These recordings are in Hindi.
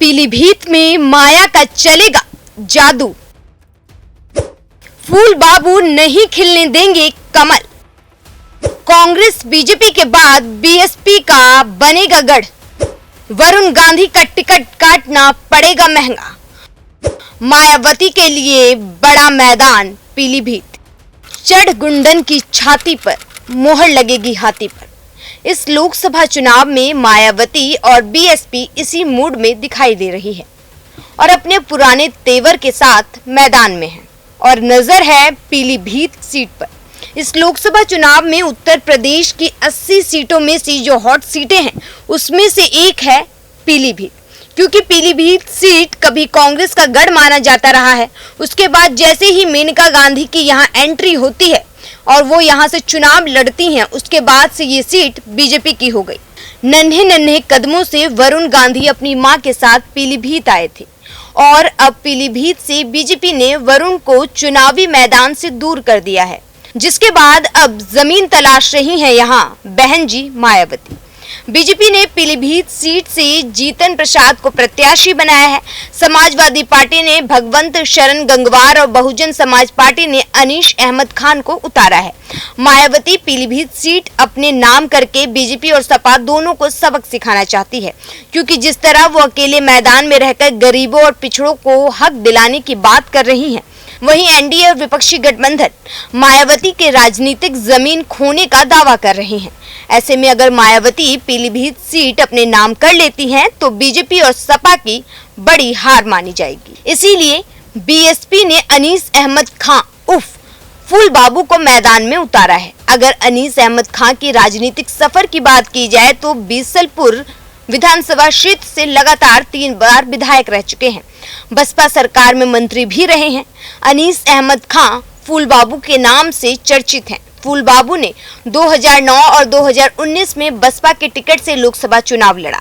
पीलीभीत में माया का चलेगा जादू, फूल बाबू नहीं खिलने देंगे कमल। कांग्रेस बीजेपी के बाद बीएसपी का बनेगा गढ़, वरुण गांधी का टिकट काटना पड़ेगा महंगा। मायावती के लिए बड़ा मैदान पीलीभीत, चढ़ गुंडन की छाती पर मोहर लगेगी हाथी पर। इस लोकसभा चुनाव में मायावती और बीएसपी इसी मूड में दिखाई दे रही है और अपने पुराने तेवर के साथ मैदान में है और नजर है पीलीभीत सीट पर। इस लोकसभा चुनाव में उत्तर प्रदेश की 80 सीटों में से जो हॉट सीटें हैं उसमें से एक है पीलीभीत, क्योंकि पीलीभीत सीट कभी कांग्रेस का गढ़ माना जाता रहा है। उसके बाद जैसे ही मेनका गांधी की यहाँ एंट्री होती है और वो यहाँ से चुनाव लड़ती हैं, उसके बाद से ये सीट बीजेपी की हो गई। नन्हे नन्हे कदमों से वरुण गांधी अपनी मां के साथ पीलीभीत आए थे और अब पीलीभीत से बीजेपी ने वरुण को चुनावी मैदान से दूर कर दिया है, जिसके बाद अब जमीन तलाश रही है यहाँ बहन जी मायावती। बीजेपी ने पीलीभीत सीट से जीतन प्रसाद को प्रत्याशी बनाया है। समाजवादी पार्टी ने भगवंत शरण गंगवार और बहुजन समाज पार्टी ने अनीश अहमद खान को उतारा है। मायावती पीलीभीत सीट अपने नाम करके बीजेपी और सपा दोनों को सबक सिखाना चाहती है, क्योंकि जिस तरह वो अकेले मैदान में रहकर गरीबों और पिछड़ों को हक दिलाने की बात कर रही है, वहीं एनडीए और विपक्षी गठबंधन मायावती के राजनीतिक जमीन खोने का दावा कर रहे हैं। ऐसे में अगर मायावती पीलीभीत सीट अपने नाम कर लेती हैं तो बीजेपी और सपा की बड़ी हार मानी जाएगी। इसीलिए बीएसपी ने अनीस अहमद खां उर्फ फूल बाबू को मैदान में उतारा है। अगर अनीस अहमद खां की राजनीतिक सफर की बात की जाए तो बीसलपुर विधानसभा क्षेत्र से लगातार 3 बार विधायक रह चुके हैं, बसपा सरकार में मंत्री भी रहे हैं। अनीस अहमद खां फूल बाबू के नाम से चर्चित हैं। फूल बाबू ने 2009 और 2019 में बसपा के टिकट से लोकसभा चुनाव लड़ा।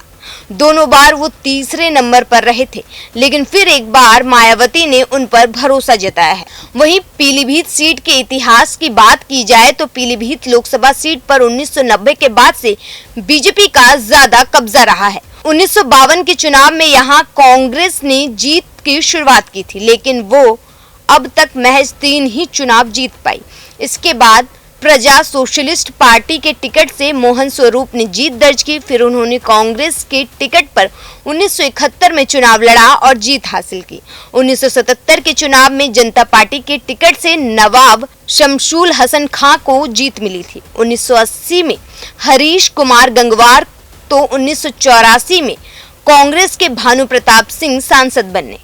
दोनों बार वो तीसरे नंबर पर रहे थे, लेकिन फिर एक बार मायावती ने उन पर भरोसा जताया है। वहीं पीलीभीत सीट के इतिहास की बात की जाए तो पीलीभीत लोकसभा सीट पर 1990 के बाद से बीजेपी का ज्यादा कब्जा रहा है। 1952 के चुनाव में यहाँ कांग्रेस ने जीत की शुरुआत की थी, लेकिन वो अब तक महज 3 ही चुनाव जीत पाई। इसके बाद प्रजा सोशलिस्ट पार्टी के टिकट से मोहन स्वरूप ने जीत दर्ज की। फिर उन्होंने कांग्रेस के टिकट पर 1971 में चुनाव लड़ा और जीत हासिल की। 1977 के चुनाव में जनता पार्टी के टिकट से नवाब शमशुल हसन खां को जीत मिली थी। 1980 में हरीश कुमार गंगवार तो 1984 में कांग्रेस के भानु प्रताप सिंह सांसद बने,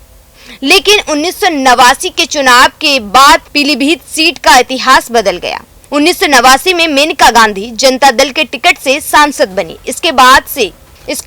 लेकिन 1989 के चुनाव के बाद पीलीभीत सीट का इतिहास बदल गया। 1989 में मेनका गांधी जनता दल के टिकट से सांसद बनी। इसके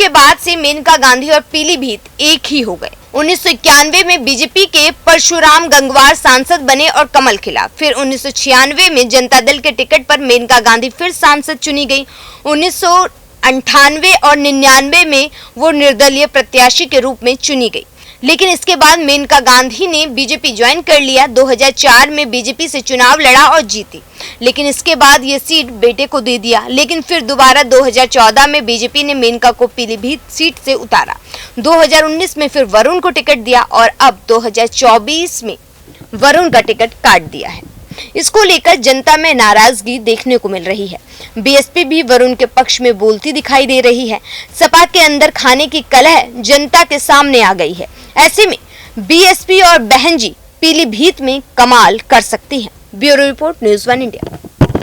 बाद से मेनका गांधी और पीलीभीत एक ही हो गए। 1991 में बीजेपी के परशुराम गंगवार सांसद बने और कमल खिला। फिर 1996 में जनता दल के टिकट पर मेनका गांधी फिर सांसद चुनी गई। 1998 और 99 में वो निर्दलीय प्रत्याशी के रूप में चुनी गई, लेकिन इसके बाद मेनका गांधी ने बीजेपी ज्वाइन कर लिया। 2004 में बीजेपी से चुनाव लड़ा और जीती, लेकिन इसके बाद ये सीट बेटे को दे दिया। लेकिन फिर दोबारा 2014 में बीजेपी ने मेनका को पीलीभीत सीट से उतारा। 2019 में फिर वरुण को टिकट दिया और अब 2024 में वरुण का टिकट काट दिया है। इसको लेकर जनता में नाराजगी देखने को मिल रही है। बीएसपी भी वरुण के पक्ष में बोलती दिखाई दे रही है। सपा के अंदर खाने की कलह जनता के सामने आ गई है। ऐसे में बीएसपी और बहन जी पीलीभीत में कमाल कर सकती हैं। Bureau report, news 1 India.